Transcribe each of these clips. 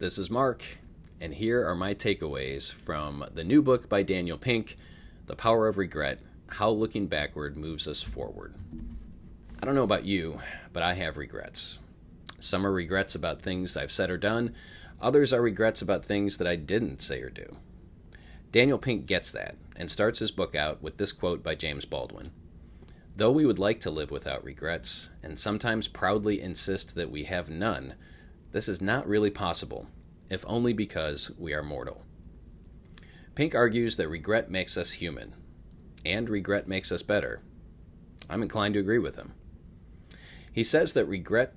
This is Marc, and here are my takeaways from the new book by Daniel Pink, The Power of Regret: How Looking Backward Moves Us Forward. I don't know about you, but I have regrets. Some are regrets about things I've said or done. Others are regrets about things that I didn't say or do. Daniel Pink gets that and starts his book out with this quote by James Baldwin. Though we would like to live without regrets, and sometimes proudly insist that we have none, this is not really possible, if only because we are mortal. Pink argues that regret makes us human, and regret makes us better. I'm inclined to agree with him. He says that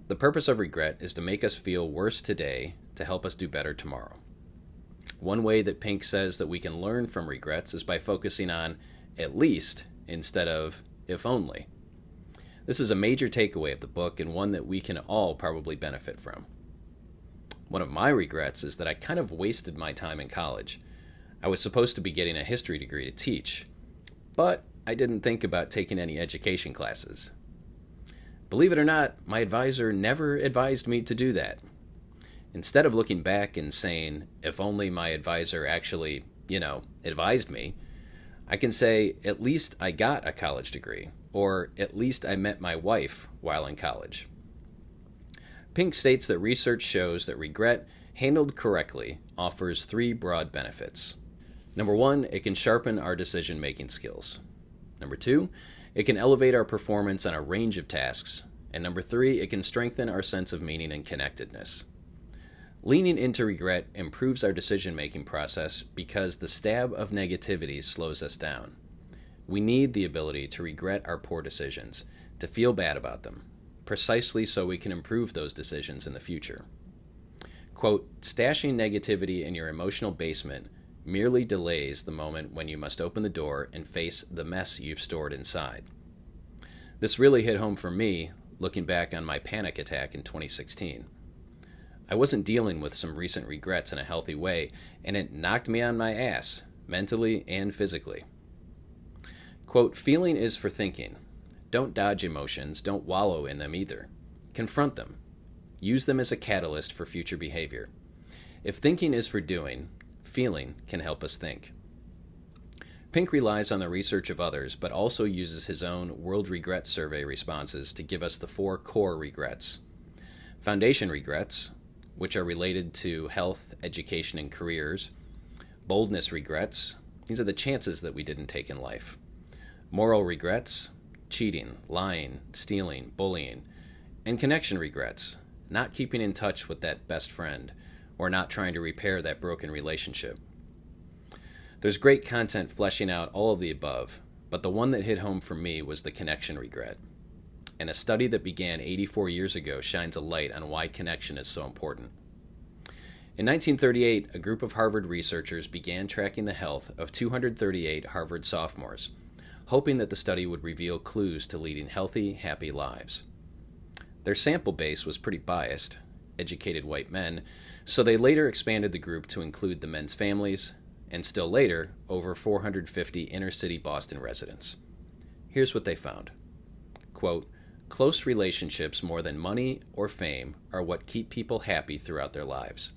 the purpose of regret is to make us feel worse today to help us do better tomorrow. One way that Pink says that we can learn from regrets is by focusing on at least instead of if only. This is a major takeaway of the book and one that we can all probably benefit from. One of my regrets is that I kind of wasted my time in college. I was supposed to be getting a history degree to teach, but I didn't think about taking any education classes. Believe it or not, my advisor never advised me to do that. Instead of looking back and saying, if only my advisor actually, advised me, I can say, at least I got a college degree, or at least I met my wife while in college. Pink states that research shows that regret, handled correctly, offers 3 broad benefits. Number 1, it can sharpen our decision-making skills. Number 2, it can elevate our performance on a range of tasks. And number 3, it can strengthen our sense of meaning and connectedness. Leaning into regret improves our decision-making process because the stab of negativity slows us down. We need the ability to regret our poor decisions, to feel bad about them, precisely so we can improve those decisions in the future. Quote, stashing negativity in your emotional basement merely delays the moment when you must open the door and face the mess you've stored inside. This really hit home for me, looking back on my panic attack in 2016. I wasn't dealing with some recent regrets in a healthy way, and it knocked me on my ass, mentally and physically. Quote, feeling is for thinking. Don't dodge emotions, don't wallow in them either. Confront them. Use them as a catalyst for future behavior. If thinking is for doing, feeling can help us think. Pink relies on the research of others, but also uses his own World Regret Survey responses to give us the 4 core regrets. Foundation regrets, which are related to health, education, and careers. Boldness regrets, these are the chances that we didn't take in life. Moral regrets, cheating, lying, stealing, bullying. And connection regrets, not keeping in touch with that best friend, or not trying to repair that broken relationship. There's great content fleshing out all of the above, but the one that hit home for me was the connection regret. And a study that began 84 years ago shines a light on why connection is so important. In 1938, a group of Harvard researchers began tracking the health of 238 Harvard sophomores, hoping that the study would reveal clues to leading healthy, happy lives. Their sample base was pretty biased, educated white men, so they later expanded the group to include the men's families, and still later, over 450 inner-city Boston residents. Here's what they found. Quote, close relationships more than money or fame are what keep people happy throughout their lives.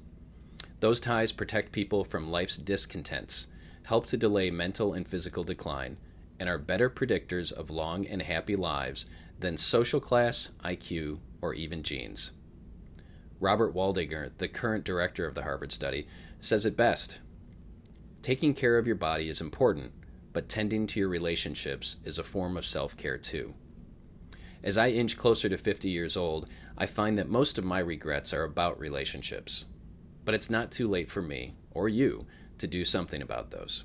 Those ties protect people from life's discontents, help to delay mental and physical decline, and are better predictors of long and happy lives than social class, IQ, or even genes. Robert Waldinger, the current director of the Harvard study, says it best. Taking care of your body is important, but tending to your relationships is a form of self-care too. As I inch closer to 50 years old, I find that most of my regrets are about relationships. But it's not too late for me, or you, to do something about those.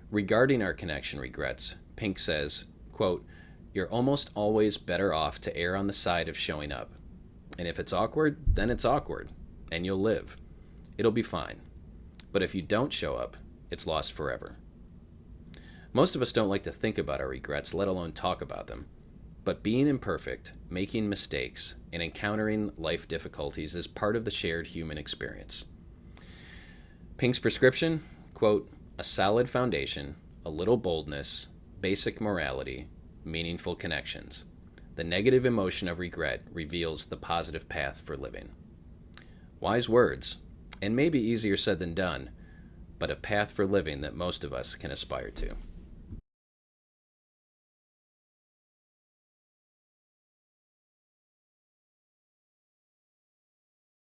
Regarding our connection regrets, Pink says, quote, you're almost always better off to err on the side of showing up. And if it's awkward, then it's awkward, and you'll live. It'll be fine. But if you don't show up, it's lost forever. Most of us don't like to think about our regrets, let alone talk about them. But being imperfect, making mistakes, and encountering life difficulties is part of the shared human experience. Pink's prescription, quote, a solid foundation, a little boldness, basic morality, meaningful connections. The negative emotion of regret reveals the positive path for living. Wise words, and maybe easier said than done, but a path for living that most of us can aspire to.